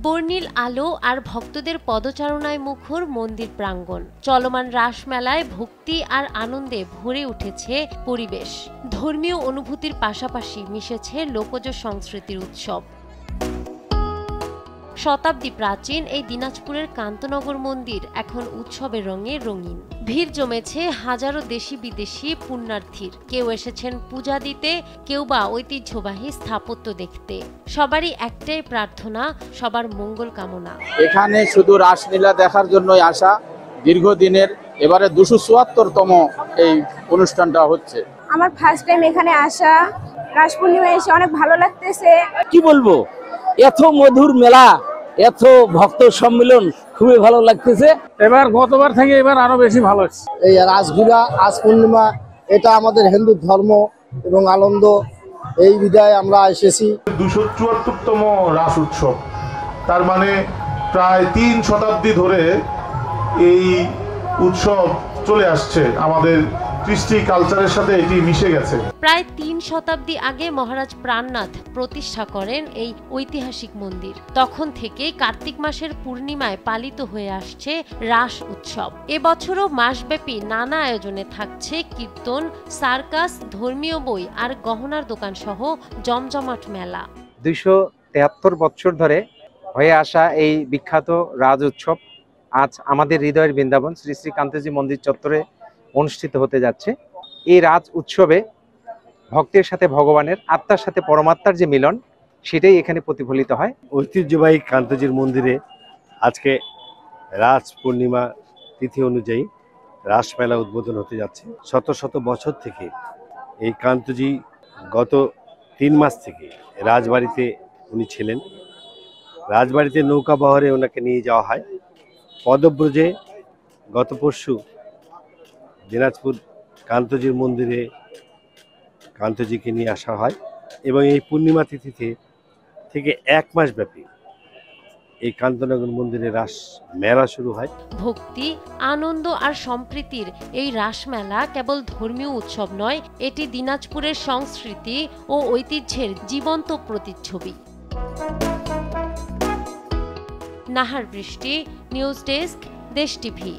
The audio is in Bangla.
বর্ণিল আলো আর ভক্তদের পদচারণায় মুখর মন্দির প্রাঙ্গণ। চলমান রাসমেলায় ভক্তি আর আনন্দে ভরে উঠেছে পরিবেশ। ধর্মীয় অনুভূতির পাশাপাশি মিশেছে লোকজ সংস্কৃতির উৎসব। শতাব্দী প্রাচীন এই দিনাজপুরের কান্তনগর মন্দির এখন উৎসবের রঙে রঙিন। ভিড় জমেছে হাজারো দেশি বিদেশি পুণ্যার্থীর। কেউ এসেছেন পূজা দিতে, কেউ বা ঐতিহ্যবাহী স্থাপত্য দেখতে। সবারই একটাই প্রার্থনা, সবার মঙ্গল কামনা। এখানে শুধু রাসলীলা দেখার জন্যই আসা। দীর্ঘদিনের এবারে 274তম এই অনুষ্ঠানটা হচ্ছে। আমার ফার্স্ট টাইম এখানে আসা। রাস পূর্ণিমা এসে অনেক ভালো লাগতেছে। কি বলবো, এত মধুর মেলা, এত ভক্ত সম্মেলন, খুবই ভালো লাগতেছে। এবার গতবার থেকে এবার আরো বেশি ভালো হচ্ছে। এই রাসগুলা আজ পূর্ণিমা, এটা আমাদের হিন্দু ধর্ম এবং আনন্দ। এই বিদায় আমরা এসেছি। 274তম রাস উৎসব, তার মানে প্রায় 3 শতাব্দী ধরে এই উৎসব চলে আসছে। আমাদের কৃষ্টি কালচারের সাথে এটি মিশে গেছে। প্রায় 3 শতাব্দী আগে মহারাজ প্রাণনাথ প্রতিষ্ঠা করেন এই ঐতিহাসিক মন্দির। তখন থেকেই কার্তিক মাসের পূর্ণিমায় পালিত হয়ে আসছে রাস উৎসব। এবছরও মাসব্যাপী নানা আয়োজনে থাকছে কীর্তন, সার্কাস, ধর্মীয় বই আর গহনার দোকান সহ জমজমাট মেলা। 273 বছর ধরে হয়ে আসা এই বিখ্যাত রাজ উৎসব আজ আমাদের হৃদয়ের বৃন্দাবন শ্রী শ্রী কান্তজি মন্দির চত্বরে অনুষ্ঠিত হতে যাচ্ছে। এই রাজ উৎসবে ভক্তের সাথে ভগবানের, আত্মার সাথে পরমাত্মার যে মিলন, সেটাই এখানে প্রতিফলিত হয়। ঐতিহ্যবাহী কান্তজির মন্দিরে আজকে রাজ পূর্ণিমা তিথি অনুযায়ী রাসমেলা উদ্বোধন হতে যাচ্ছে। শত শত বছর থেকে এই কান্তজি গত 3 মাস থেকে রাজবাড়িতে উনি ছিলেন। রাজবাড়িতে নৌকা বহরে ওনাকে নিয়ে যাওয়া হয়। পদব্রজে গত পরশু দিনাজপুর কান্তজির মন্দিরে কান্তজিকে নিয়ে আসা হয় এবং এই পূর্ণিমা তিথিতে থেকে 1 মাস ব্যাপী এই কান্তনগর মন্দিরে রাস মেলা শুরু হয়। ভক্তি, আনন্দ আর সম্প্রীতির এই রাসমেলা কেবল ধর্মীয় উৎসব নয়, এটি দিনাজপুরের সংস্কৃতি ও ঐতিহ্যের জীবন্ত প্রতিচ্ছবি। নাহার বৃষ্টি, নিউজ ডেস্ক, দেশ টিভি।